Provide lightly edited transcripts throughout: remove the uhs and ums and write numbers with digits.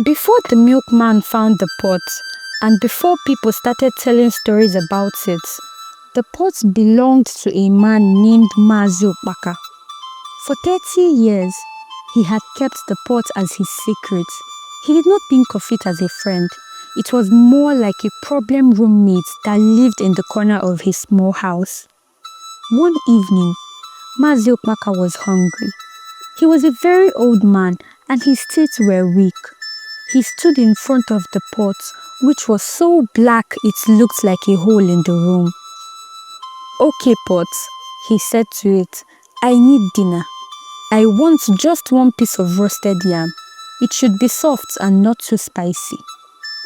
Before the milkman found the pot, and before people started telling stories about it, the pot belonged to a man named Mazi Okpaka. For 30 years, he had kept the pot as his secret. He did not think of it as a friend. It was more like a problem roommate that lived in the corner of his small house. One evening, Mazi Okpaka was hungry. He was a very old man and his teeth were weak. He stood in front of the pot, which was so black it looked like a hole in the room. "Okay, pot," he said to it, "I need dinner. I want just one piece of roasted yam. It should be soft and not too spicy.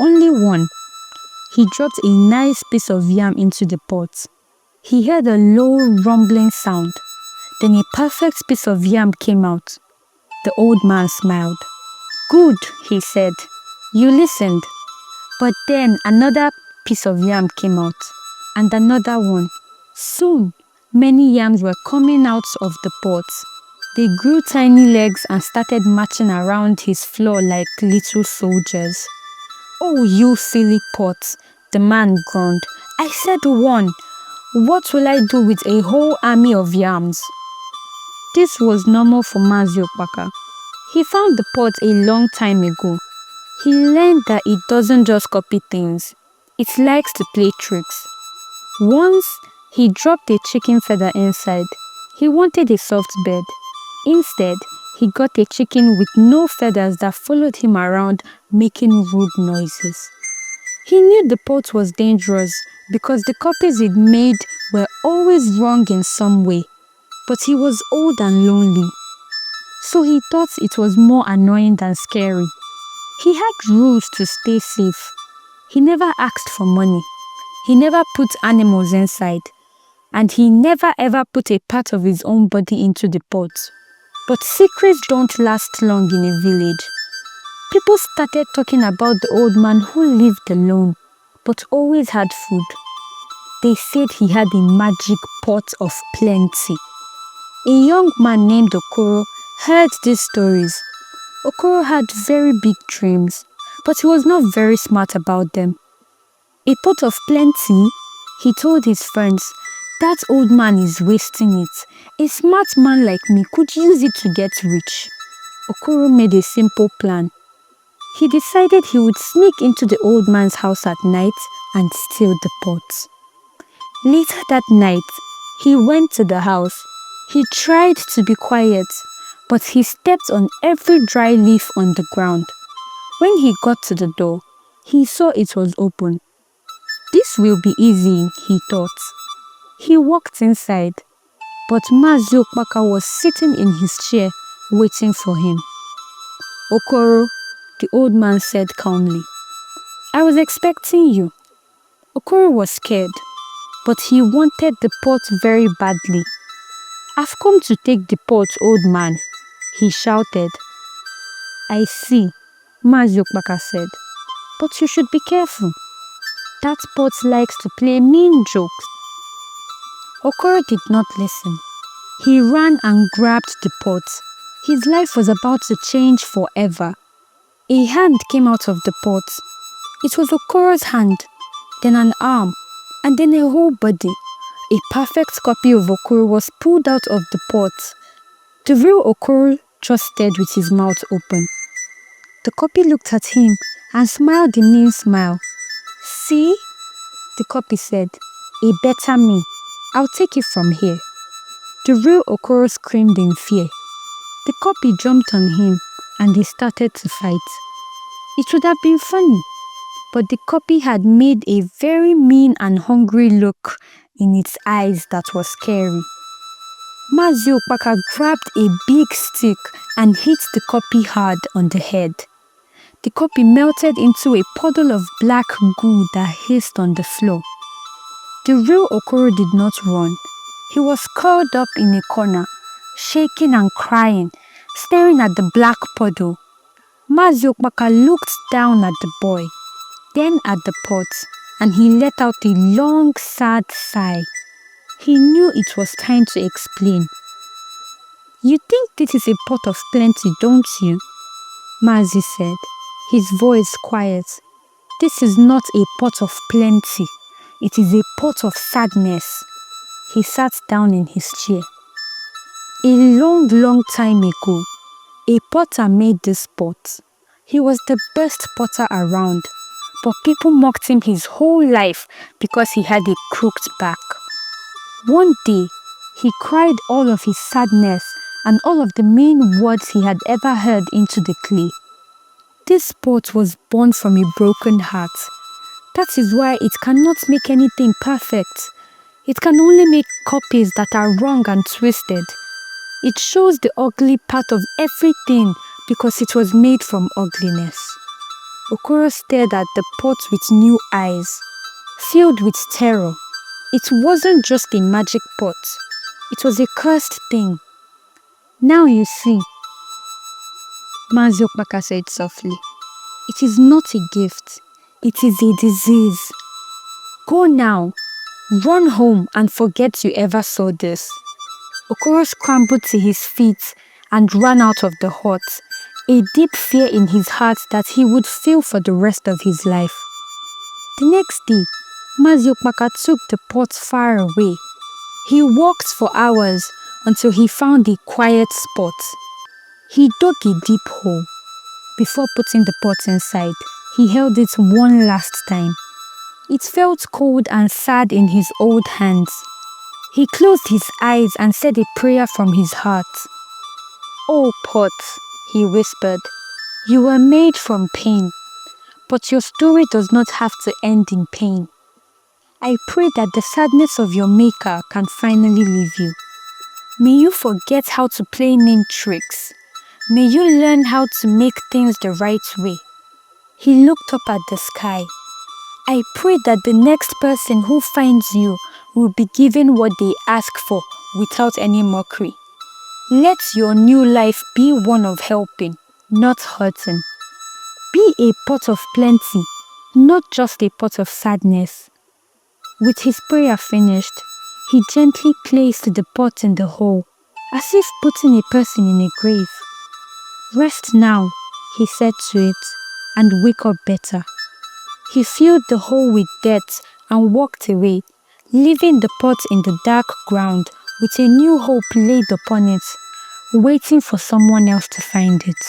Only one." He dropped a nice piece of yam into the pot. He heard a low rumbling sound. Then a perfect piece of yam came out. The old man smiled. "Good," he said. "You listened." But then another piece of yam came out, and another one. Soon, many yams were coming out of the pot. They grew tiny legs and started marching around his floor like little soldiers. "Oh, you silly pot," the man groaned. "I said one. What will I do with a whole army of yams?" This was normal for Mazi Okpaka. He found the pot a long time ago. He learned that it doesn't just copy things. It likes to play tricks. Once, he dropped a chicken feather inside. He wanted a soft bed. Instead, he got a chicken with no feathers that followed him around, making rude noises. He knew the pot was dangerous because the copies it made were always wrong in some way. But he was old and lonely, so he thought it was more annoying than scary. He had rules to stay safe. He never asked for money. He never put animals inside. And he never ever put a part of his own body into the pot. But secrets don't last long in a village. People started talking about the old man who lived alone, but always had food. They said he had a magic pot of plenty. A young man named Okoro heard these stories. Okoro had very big dreams, but he was not very smart about them. "A pot of plenty?" he told his friends. "That old man is wasting it. A smart man like me could use it to get rich." Okoro made a simple plan. He decided he would sneak into the old man's house at night and steal the pot. Later that night, he went to the house. He tried to be quiet, but he stepped on every dry leaf on the ground. When he got to the door, he saw it was open. This will be easy, he thought. He walked inside, but Mazi Okpaka was sitting in his chair waiting for him. "Okoro," the old man said calmly, "I was expecting you." Okoro was scared, but he wanted the pot very badly. "I've come to take the pot, old man," he shouted. "I see," Mazi Okpaka said, "but you should be careful. That pot likes to play mean jokes." Okoro did not listen. He ran and grabbed the pot. His life was about to change forever. A hand came out of the pot. It was Okoro's hand, then an arm, and then a whole body. A perfect copy of Okoro was pulled out of the pot. The real Okoro just stared with his mouth open. The copy looked at him and smiled a mean smile. "See?" the copy said. "A better me. I'll take it from here." The real Okoro screamed in fear. The copy jumped on him and they started to fight. It would have been funny, but the copy had made a very mean and hungry look in its eyes that was scary. Mazi Okpaka grabbed a big stick and hit the copy hard on the head. The copy melted into a puddle of black goo that hissed on the floor. The real Okoro did not run. He was curled up in a corner, shaking and crying, staring at the black puddle. Mazi Okpaka looked down at the boy, then at the pot, and he let out a long, sad sigh. He knew it was time to explain. "You think this is a pot of plenty, don't you?" Mazi said. his voice quiet. This is not a pot of plenty. It is a pot of sadness. He sat down in his chair. A long time ago, a potter made this pot. He was the best potter around, but people mocked him his whole life because he had a crooked back. One day, he cried all of his sadness and all of the mean words he had ever heard into the clay. This pot was born from a broken heart. That is why it cannot make anything perfect. It can only make copies that are wrong and twisted. It shows the ugly part of everything because it was made from ugliness. Okoro stared at the pot with new eyes, filled with terror. It wasn't just a magic pot. It was a cursed thing. Now you see, Mazi Okpaka said softly, it is not a gift. It is a disease. Go now. Run home and forget you ever saw this. Okoro scrambled to his feet and ran out of the hut, a deep fear in his heart that he would feel for the rest of his life. The next day, Mazi Okpaka took the pot far away. He walked for hours until he found a quiet spot. He dug a deep hole. Before putting the pot inside, he held it one last time. It felt cold and sad in his old hands. He closed his eyes and said a prayer from his heart. "Oh pot," he whispered, "you were made from pain, but your story does not have to end in pain. I pray that the sadness of your maker can finally leave you. May you forget how to play name tricks. May you learn how to make things the right way." He looked up at the sky. "I pray that the next person who finds you will be given what they ask for without any mockery. Let your new life be one of helping, not hurting. Be a pot of plenty, not just a pot of sadness." With his prayer finished, he gently placed the pot in the hole, as if putting a person in a grave. "Rest now," he said to it, "and wake up better." He filled the hole with dirt and walked away, leaving the pot in the dark ground with a new hope laid upon it, waiting for someone else to find it.